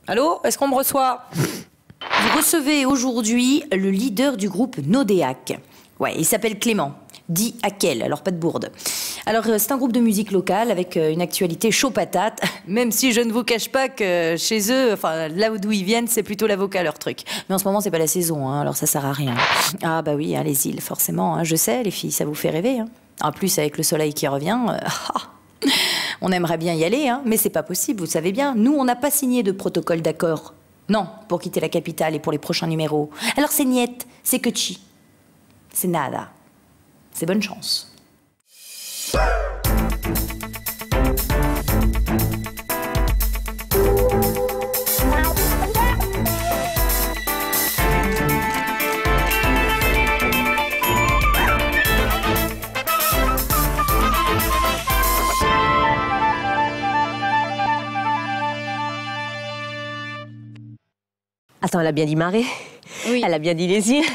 Allô? Est-ce qu'on me reçoit? Vous recevez aujourd'hui le leader du groupe Nodéac. Ouais, il s'appelle Clément, dit Akel, alors pas de bourde. Alors c'est un groupe de musique locale avec une actualité chaud patate, même si je ne vous cache pas que chez eux, enfin là d'où ils viennent, c'est plutôt l'avocat leur truc. Mais en ce moment c'est pas la saison, hein, alors ça sert à rien. Ah bah oui, hein, les îles, forcément, hein, je sais les filles, ça vous fait rêver. Hein. En plus avec le soleil qui revient, on aimerait bien y aller, hein, mais c'est pas possible, vous savez bien. Nous on n'a pas signé de protocole d'accord. Non, pour quitter la capitale et pour les prochains numéros. Alors c'est niet, c'est que chi. C'est nada. C'est bonne chance. Attends, elle a bien dit Marais. Oui. Elle a bien dit les îles.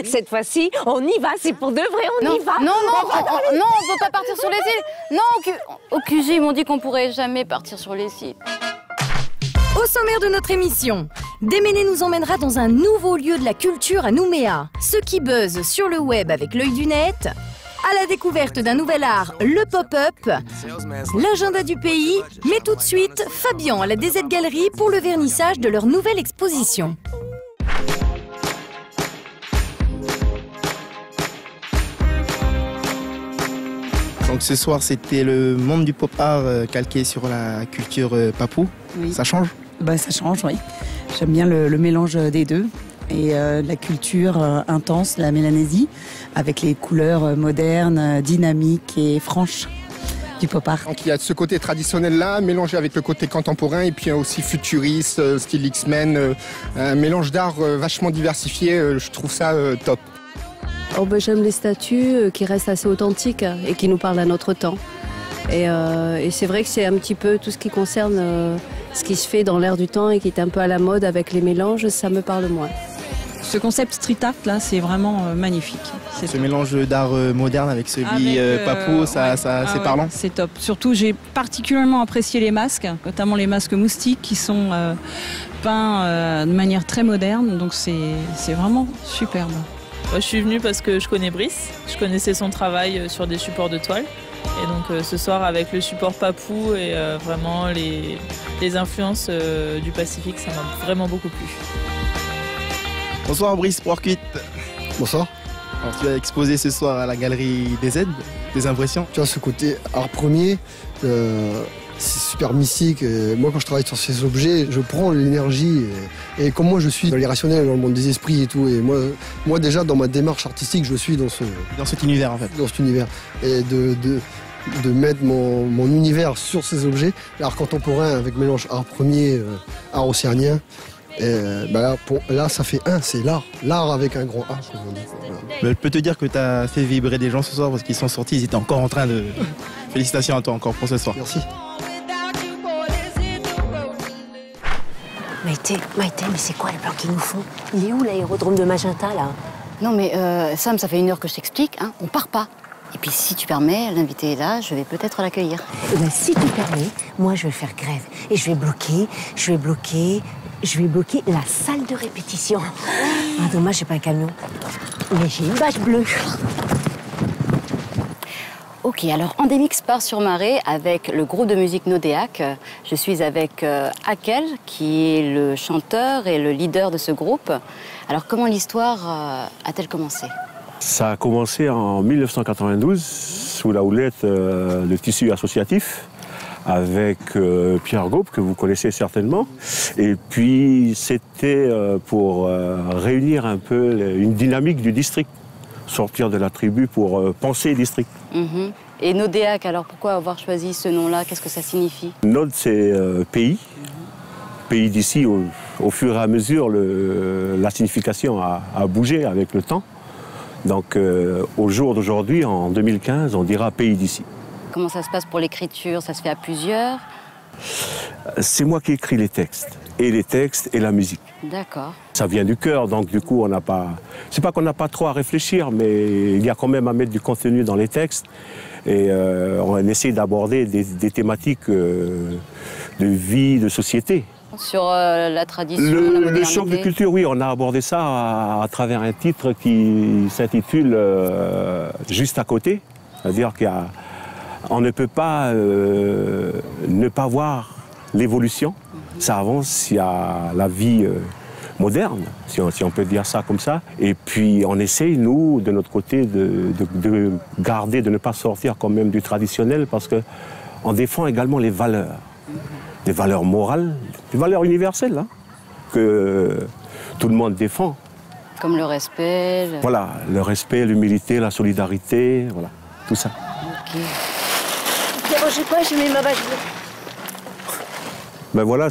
Cette fois-ci, on y va, c'est pour de vrai, on y va. Non, on peut pas partir sur les îles. Non, au QG, ils m'ont dit qu'on pourrait jamais partir sur les îles. Au sommaire de notre émission, Déméné nous emmènera dans un nouveau lieu de la culture à Nouméa. Ce qui buzz sur le web avec l'œil du net, à la découverte d'un nouvel art, le pop-up, l'agenda du pays, mais tout de suite, Fabien à la DZ Galerie pour le vernissage de leur nouvelle exposition. Donc ce soir, c'était le monde du pop art calqué sur la culture papou. Oui. Ça change? Ça change, oui. J'aime bien le mélange des deux. Et la culture intense, la Mélanésie, avec les couleurs modernes, dynamiques et franches du pop art. Donc il y a ce côté traditionnel-là, mélangé avec le côté contemporain, et puis aussi futuriste, style X-Men, un mélange d'art vachement diversifié, je trouve ça top. J'aime les statues qui restent assez authentiques et qui nous parlent à notre temps. Et c'est vrai que c'est un petit peu tout ce qui concerne ce qui se fait dans l'air du temps et qui est un peu à la mode avec les mélanges, ça me parle moins. Ce concept street art là, c'est vraiment magnifique. Ce mélange d'art moderne avec celui papou, c'est parlant. C'est top. Surtout, j'ai particulièrement apprécié les masques, notamment les masques moustiques qui sont peints de manière très moderne. Donc c'est vraiment superbe. Je suis venue parce que je connais Brice. Je connaissais son travail sur des supports de toile. Et donc ce soir avec le support papou et vraiment les influences du Pacifique, ça m'a vraiment beaucoup plu. Bonsoir Brice Porcuit. Bonsoir. Alors, tu vas exposer ce soir à la galerie DZ, tes impressions? Tu vois ce côté art premier, c'est super mystique. Moi quand je travaille sur ces objets, je prends l'énergie et comme moi je suis dans l'irrationnel, dans le monde des esprits et tout. Et moi déjà dans ma démarche artistique, je suis dans cet univers en fait. Dans cet univers. Et de mettre mon univers sur ces objets, l'art contemporain avec mélange art premier, art océanien. Là, ça fait c'est l'art avec un grand A, comme on dit. Voilà. Je peux te dire que tu as fait vibrer des gens ce soir parce qu'ils sont sortis, ils étaient encore en train de... Félicitations à toi encore pour ce soir. Merci. Maïté, mais c'est quoi le plan qu'ils nous font? Il est où l'aérodrome de Magenta, là? Non, mais Sam, ça fait 1 heure que je t'explique, hein, on part pas. Et puis, si tu permets, l'invité est là, je vais peut-être l'accueillir. Eh bien, si tu permets, moi, je vais faire grève. Et je vais bloquer la salle de répétition. Ah, dommage, j'ai pas un camion. Mais j'ai une bâche bleue. Ok, alors Endemix part sur Marais avec le groupe de musique Nodéac. Je suis avec Akel, qui est le chanteur et le leader de ce groupe. Alors, comment l'histoire a-t-elle commencé? Ça a commencé en 1992, sous la houlette de tissu associatif, avec Pierre Gaupe, que vous connaissez certainement. Et puis, c'était pour réunir un peu une dynamique du district, sortir de la tribu pour penser district. Mm-hmm. Et Nodéac, alors pourquoi avoir choisi ce nom-là? Qu'est-ce que ça signifie? Nod, c'est pays. Pays d'ici, au fur et à mesure, la signification a bougé avec le temps. Donc, au jour d'aujourd'hui, en 2015, on dira pays d'ici. Comment ça se passe pour l'écriture? Ça se fait à plusieurs? C'est moi qui écris les textes. Et les textes et la musique. D'accord. Ça vient du cœur, donc du coup, on n'a pas... C'est pas qu'on n'a pas trop à réfléchir, mais il y a quand même à mettre du contenu dans les textes. Et on essaie d'aborder des thématiques de vie, de société. sur la tradition, la modernité. Le choc de culture, oui, on a abordé ça à travers un titre qui s'intitule Juste à côté. C'est-à-dire qu'on ne peut pas ne pas voir l'évolution. Ça avance, il y a la vie moderne, si on peut dire ça comme ça. Et puis on essaye, nous, de notre côté, de garder, de ne pas sortir quand même du traditionnel, parce qu'on défend également les valeurs. Des valeurs morales, des valeurs universelles, hein, que tout le monde défend. Comme le respect. Voilà, le respect, l'humilité, la solidarité, voilà, tout ça. Ok. Ne dérangez pas, j'ai mis ma bâche bleue. Ben voilà,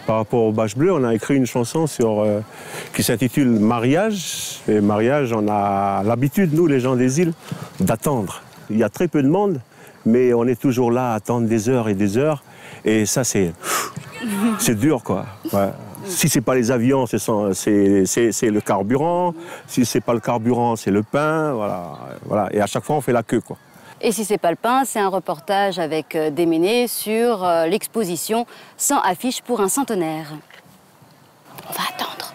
par rapport aux bâches bleues, on a écrit une chanson qui s'intitule Mariage. Et mariage, on a l'habitude, nous, les gens des îles, d'attendre. Il y a très peu de monde, mais on est toujours là à attendre des heures et des heures. Et ça, c'est dur, quoi. Ouais. Si c'est pas les avions, c'est le carburant. Si c'est pas le carburant, c'est le pain. Voilà. Et à chaque fois, on fait la queue, quoi. Et si c'est pas le pain, c'est un reportage avec Déméné sur l'exposition 100 affiches pour un centenaire. On va attendre.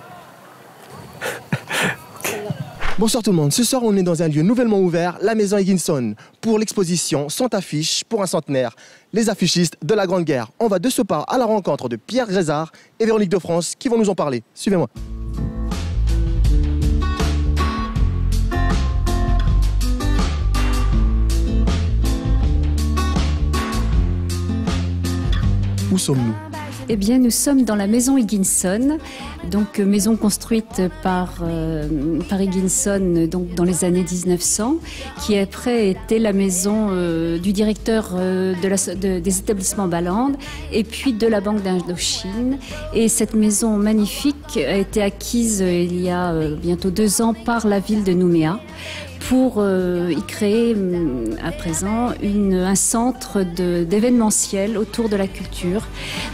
Bonsoir tout le monde, ce soir on est dans un lieu nouvellement ouvert, la maison Higginson, pour l'exposition 100 affiches pour un centenaire, les affichistes de la Grande Guerre. On va de ce pas à la rencontre de Pierre Grézard et Véronique de France qui vont nous en parler. Suivez-moi. Où sommes-nous ? Eh bien, nous sommes dans la maison Higginson, donc maison construite par Higginson donc, dans les années 1900, qui après était la maison du directeur des établissements Balland et puis de la Banque d'Indochine. Et cette maison magnifique a été acquise il y a bientôt 2 ans par la ville de Nouméa, pour y créer à présent un centre d'événementiel autour de la culture,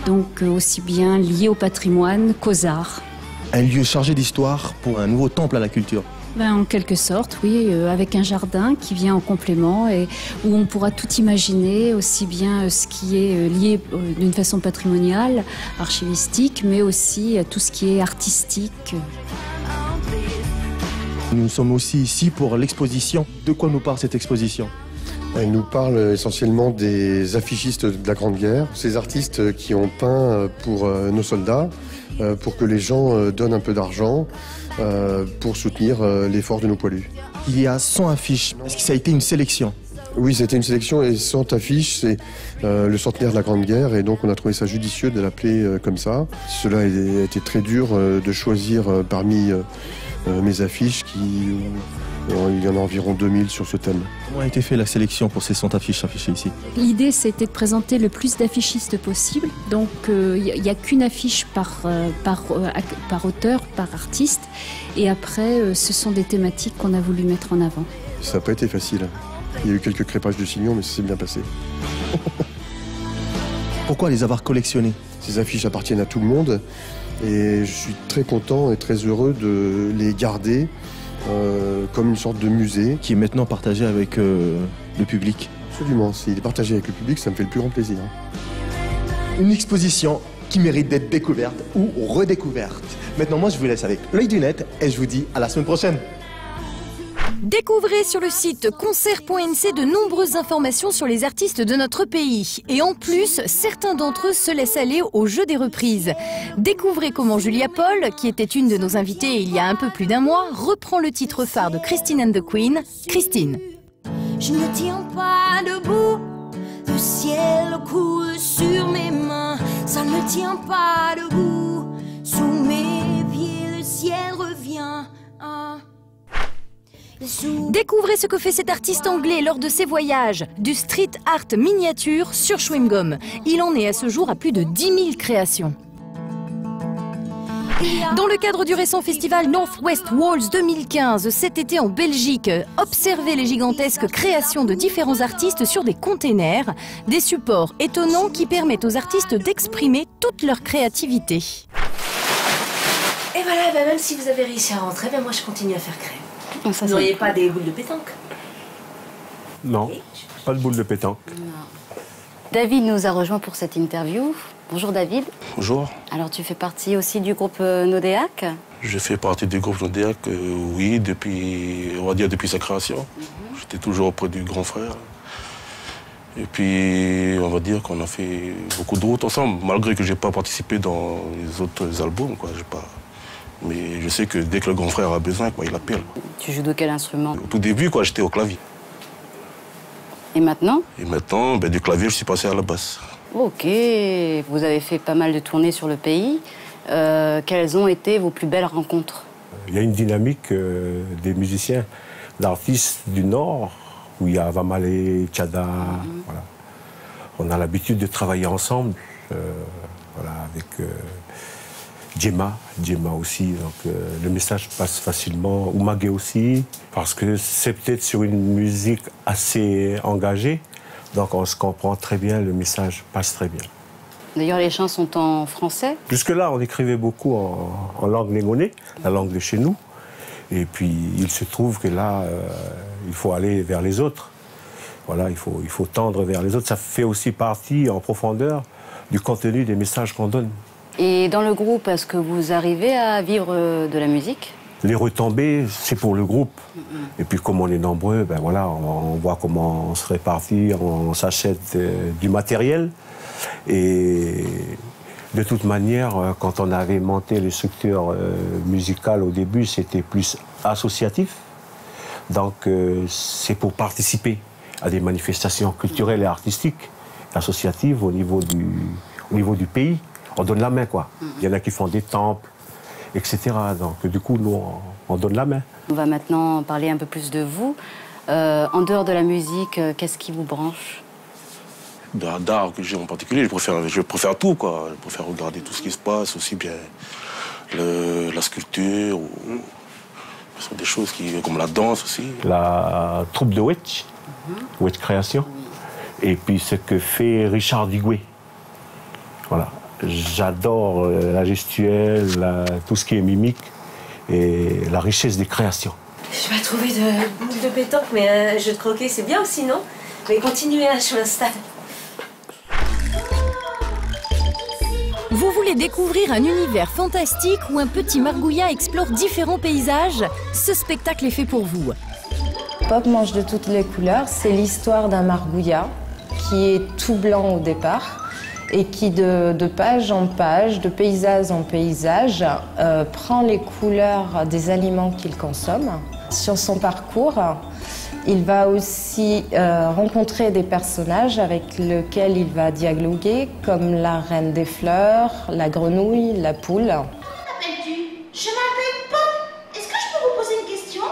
donc aussi bien lié au patrimoine qu'aux arts. Un lieu chargé d'histoire pour un nouveau temple à la culture. En quelque sorte, oui, avec un jardin qui vient en complément et où on pourra tout imaginer, aussi bien ce qui est lié d'une façon patrimoniale, archivistique, mais aussi tout ce qui est artistique. Nous sommes aussi ici pour l'exposition. De quoi nous parle cette exposition ? Elle nous parle essentiellement des affichistes de la Grande Guerre, ces artistes qui ont peint pour nos soldats, pour que les gens donnent un peu d'argent pour soutenir l'effort de nos poilus. Il y a 100 affiches. Est-ce que ça a été une sélection ? Oui, c'était une sélection et 100 affiches, c'est le centenaire de la Grande Guerre et donc on a trouvé ça judicieux de l'appeler comme ça. Cela a été très dur de choisir parmi mes affiches, il y en a environ 2000 sur ce thème. Comment a été fait la sélection pour ces 100 affiches affichées ici ? L'idée, c'était de présenter le plus d'affichistes possible. Donc, il n'y a qu'une affiche par auteur, par artiste. Et après, ce sont des thématiques qu'on a voulu mettre en avant. Ça n'a pas été facile. Il y a eu quelques crépages de signaux, mais ça s'est bien passé. Pourquoi les avoir collectionnées ? Ces affiches appartiennent à tout le monde. Et je suis très content et très heureux de les garder comme une sorte de musée. Qui est maintenant partagé avec le public. Absolument, s'il est partagé avec le public, ça me fait le plus grand plaisir. Une exposition qui mérite d'être découverte ou redécouverte. Maintenant, moi, je vous laisse avec l'œil du net et je vous dis à la semaine prochaine. Découvrez sur le site concert.nc de nombreuses informations sur les artistes de notre pays. Et en plus, certains d'entre eux se laissent aller au jeu des reprises. Découvrez comment Julia Paul, qui était une de nos invitées il y a un peu plus d'1 mois, reprend le titre phare de Christine and the Queen, Christine. Je ne tiens pas debout, le ciel coule sur mes mains. Ça ne tient pas debout, sous mes pieds le ciel revient. Découvrez ce que fait cet artiste anglais lors de ses voyages, du street art miniature sur chewing-gum. Il en est à ce jour à plus de 10 000 créations. Dans le cadre du récent festival Northwest Walls 2015, cet été en Belgique, observez les gigantesques créations de différents artistes sur des containers, des supports étonnants qui permettent aux artistes d'exprimer toute leur créativité. Et voilà, même si vous avez réussi à rentrer, moi je continue à faire crème. Ça, vous n'auriez pas des boules de pétanque? Non, pas de boules de pétanque. David nous a rejoint pour cette interview. Bonjour David. Bonjour. Alors tu fais partie aussi du groupe Nodéac? Je fais partie du groupe Nodéac, oui, on va dire depuis sa création. J'étais toujours auprès du grand frère. Et puis, on va dire qu'on a fait beaucoup de routes ensemble, malgré que je n'ai pas participé dans les autres albums, quoi. Mais je sais que dès que le grand frère a besoin, quoi, il appelle. Tu joues de quel instrument? Au tout début, quoi, j'étais au clavier. Et maintenant? Et maintenant, du clavier, je suis passé à la basse. Ok, vous avez fait pas mal de tournées sur le pays. Quelles ont été vos plus belles rencontres? Il y a une dynamique des musiciens, d'artistes du Nord, où il y a Vamalé, Tchada, voilà. On a l'habitude de travailler ensemble, voilà, avec Djema aussi, donc le message passe facilement, ou Magué aussi, parce que c'est peut-être sur une musique assez engagée, donc on se comprend très bien, le message passe très bien. D'ailleurs, les chants sont en français? Jusque-là, on écrivait beaucoup en langue négonais, la langue de chez nous. Et puis, il se trouve que là, il faut aller vers les autres. Voilà, il faut tendre vers les autres. Ça fait aussi partie, en profondeur, du contenu des messages qu'on donne. Et dans le groupe, est-ce que vous arrivez à vivre de la musique? Les retombées, c'est pour le groupe. Et puis, comme on est nombreux, ben voilà, on voit comment on se répartit, on s'achète du matériel. Et de toute manière, quand on avait monté les structures musicales au début, c'était plus associatif. Donc, c'est pour participer à des manifestations culturelles et artistiques, associatives au niveau du pays. On donne la main, quoi. Il y en a qui font des temples, etc. Donc, du coup, nous, on donne la main. On va maintenant parler un peu plus de vous. En dehors de la musique, qu'est-ce qui vous branche? D'art que j'ai en particulier, je préfère tout, quoi. Je préfère regarder tout ce qui se passe, aussi bien la sculpture, ou des choses comme la danse aussi. La troupe de Wetch, Wetch Création, et puis ce que fait Richard Digoué. Voilà. J'adore la gestuelle, tout ce qui est mimique et la richesse des créations. Je vais pas trouver de boule de pétanque, mais un jeu de croquet, c'est bien aussi, non? Mais continuez, je m'installe. Vous voulez découvrir un univers fantastique où un petit margouillat explore différents paysages? Ce spectacle est fait pour vous. Pop mange de toutes les couleurs, c'est l'histoire d'un margouillat qui est tout blanc au départ et qui de page en page, de paysage en paysage, prend les couleurs des aliments qu'il consomme. Sur son parcours, il va aussi rencontrer des personnages avec lesquels il va dialoguer, comme la reine des fleurs, la grenouille, la poule. Comment t'appelles-tu? Je m'appelle Pop. Est-ce que je peux vous poser une question?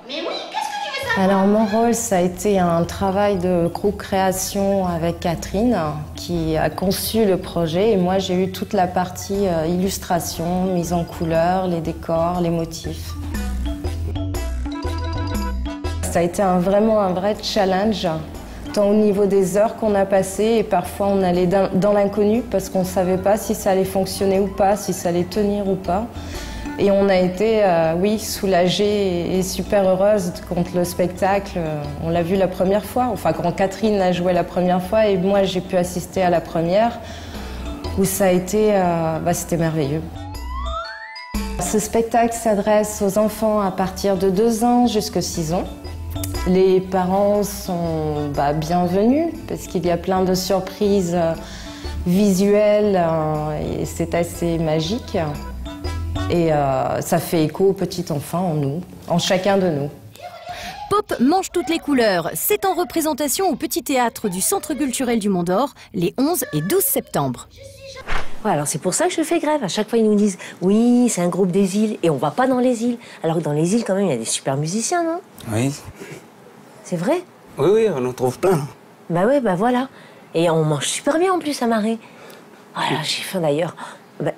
Mais oui, qu'est-ce que tu veux savoir? Alors mon rôle, ça a été un travail de co-création avec Catherine, qui a conçu le projet. Et moi, j'ai eu toute la partie illustration, mise en couleur, les décors, les motifs. Ça a été vraiment un vrai challenge, tant au niveau des heures qu'on a passées, et parfois on allait dans l'inconnu parce qu'on ne savait pas si ça allait fonctionner ou pas, si ça allait tenir ou pas. Et on a été, oui, soulagés et super heureuses quand le spectacle, on l'a vu la première fois, enfin quand Catherine a joué la première fois et moi j'ai pu assister à la première, où ça a été, c'était merveilleux. Ce spectacle s'adresse aux enfants à partir de 2 ans jusqu'à 6 ans. Les parents sont bienvenus parce qu'il y a plein de surprises visuelles et c'est assez magique. Et ça fait écho aux petits enfants en nous, en chacun de nous. Pop mange toutes les couleurs. C'est en représentation au Petit Théâtre du Centre culturel du Mont d'Or les 11 et 12 septembre. Ouais, alors c'est pour ça que je fais grève. À chaque fois, ils nous disent « Oui, c'est un groupe des îles et on va pas dans les îles. » Alors que dans les îles, quand même, il y a des super musiciens, non? Oui. C'est vrai? Oui, on en trouve plein. Bah ouais, voilà. Et on mange super bien en plus à Marais. Voilà, j'ai faim d'ailleurs.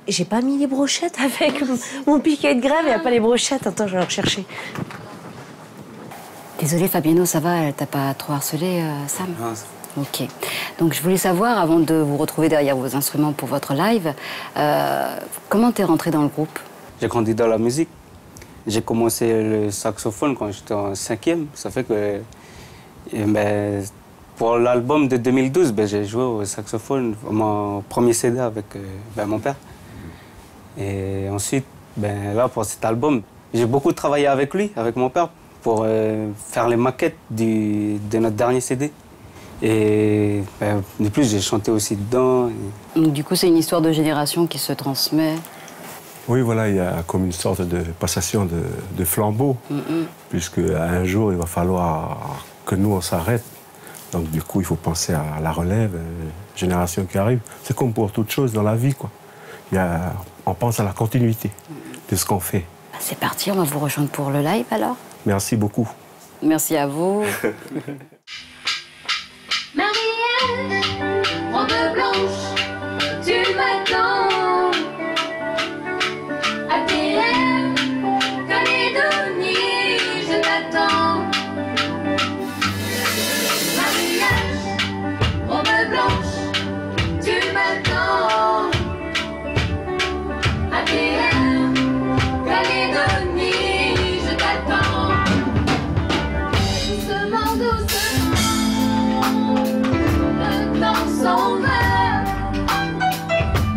J'ai pas mis les brochettes avec mon piquet de grève, il n'y a pas les brochettes. Attends, je vais leur chercher. Désolée Fabiano, ça va, elle t'a pas trop harcelé, Sam? Non. Ok. Donc je voulais savoir, avant de vous retrouver derrière vos instruments pour votre live, comment t'es rentré dans le groupe? J'ai grandi dans la musique. J'ai commencé le saxophone quand j'étais en 5e. Ça fait que Pour l'album de 2012, j'ai joué au saxophone, mon premier CD avec mon père. Et ensuite, là, pour cet album, j'ai beaucoup travaillé avec lui, avec mon père, pour faire les maquettes de notre dernier CD. Et de plus, j'ai chanté aussi dedans. Donc, du coup, c'est une histoire de génération qui se transmet. Oui, voilà, il y a comme une sorte de passation de flambeau, puisque un jour, il va falloir que nous, on s'arrête. Donc, du coup, il faut penser à la relève, génération qui arrive. C'est comme pour toute chose dans la vie, quoi. On pense à la continuité de ce qu'on fait. C'est parti, on va vous rejoindre pour le live, alors. Merci beaucoup. Merci à vous. Marielle, robe blanche, tu m'attends. ATM, Calédonie, je t'attends. Mariage, robe blanche, tu m'attends. ATM, Calédonie, je t'attends. Doucement, doucement, le temps s'en va.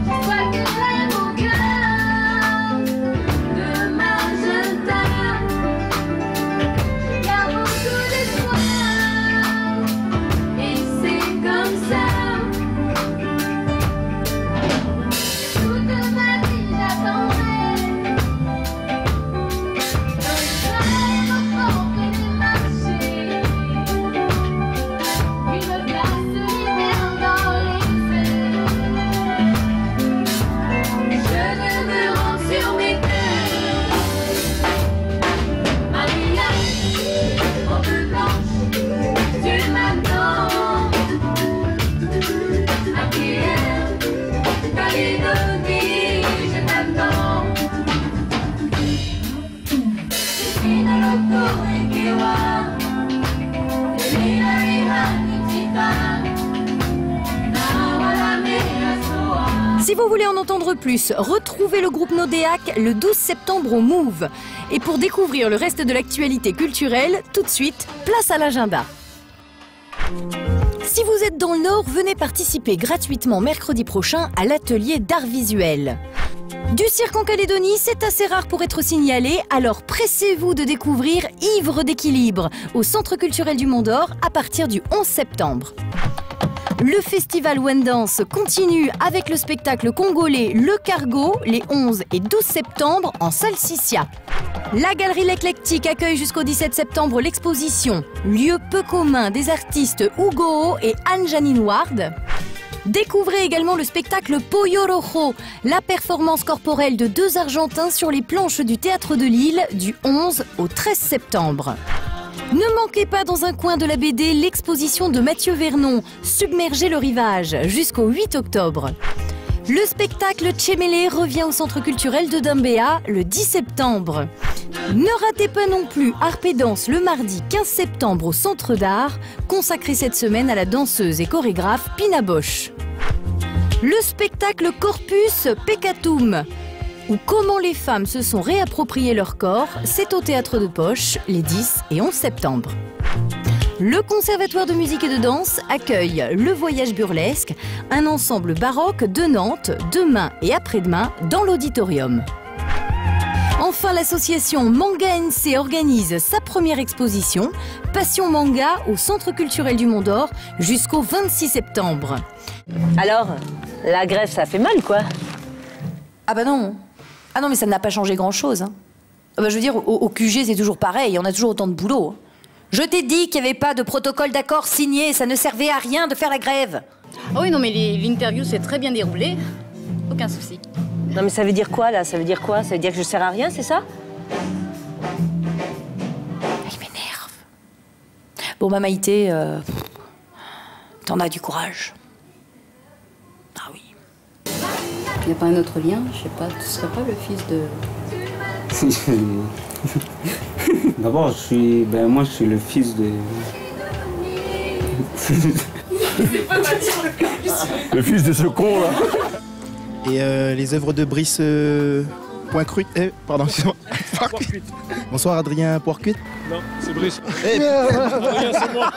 Je vois que rêve au cœur. Demain je t'aime. Je garde beaucoup d'espoir. Et c'est comme ça. Toute ma vie j'attendrai. Dans les aéroports et les marchés. Une glace l'hiver dans les airs. Je me rends sur mes terres. Mariage, robe blanche, tu m'attends. ATM, Calédonie, je t'attends. Fino loco e Kewa, Elena Ira Nikita, Nawala Mea Soa. Si vous voulez en entendre plus, retrouvez le groupe Nodéac le 12 septembre au Move. Et pour découvrir le reste de l'actualité culturelle, tout de suite, place à l'agenda. Si vous êtes dans le Nord, venez participer gratuitement mercredi prochain à l'atelier d'art visuel. Du cirque en Calédonie, c'est assez rare pour être signalé, alors pressez-vous de découvrir Ivre d'équilibre au Centre culturel du Mont d'Or à partir du 11 septembre. Le festival One Dance continue avec le spectacle congolais Le Cargo les 11 et 12 septembre en salle Sissia. La Galerie L'Éclectique accueille jusqu'au 17 septembre l'exposition Lieu peu commun des artistes Hugo et Anne-Janine Ward. Découvrez également le spectacle Pollo Rojo, la performance corporelle de deux Argentins sur les planches du Théâtre de Lille du 11 au 13 septembre. Ne manquez pas dans un coin de la BD l'exposition de Mathieu Vernon, Submerger le rivage, jusqu'au 8 octobre. Le spectacle Tchémélé revient au Centre culturel de Dumbéa le 10 septembre. Ne ratez pas non plus Harpe et Danse le mardi 15 septembre au Centre d'Art, consacré cette semaine à la danseuse et chorégraphe Pina Bosch. Le spectacle Corpus Peccatum, ou comment les femmes se sont réappropriées leur corps, c'est au Théâtre de Poche les 10 et 11 septembre. Le Conservatoire de musique et de danse accueille Le Voyage burlesque, un ensemble baroque de Nantes, demain et après-demain dans l'auditorium. Enfin, l'association Manga NC organise sa première exposition, Passion Manga, au Centre culturel du Mont d'Or jusqu'au 26 septembre. Alors, la grève, ça fait mal, quoi? Ah bah non. Ah non, mais ça n'a pas changé grand-chose. Hein. Ah bah, je veux dire, au QG, c'est toujours pareil, on a toujours autant de boulot. Je t'ai dit qu'il n'y avait pas de protocole d'accord signé, ça ne servait à rien de faire la grève. Ah oui, non, mais l'interview s'est très bien déroulée. Aucun souci. Non, mais ça veut dire quoi, là? Ça veut dire quoi? Ça veut dire que je sers à rien, c'est ça? Il m'énerve. Bon, ma Maïté, t'en as du courage. Ah oui. Il n'y a pas un autre lien? Je sais pas, tu serais pas le fils de... D'abord, moi, je suis le fils de... Le fils de ce con, là. Et les œuvres de Brice Poircuit. Pardon, Bonsoir Adrien Poircuit. Non, c'est Brice. Eh, Adrien, c'est moi.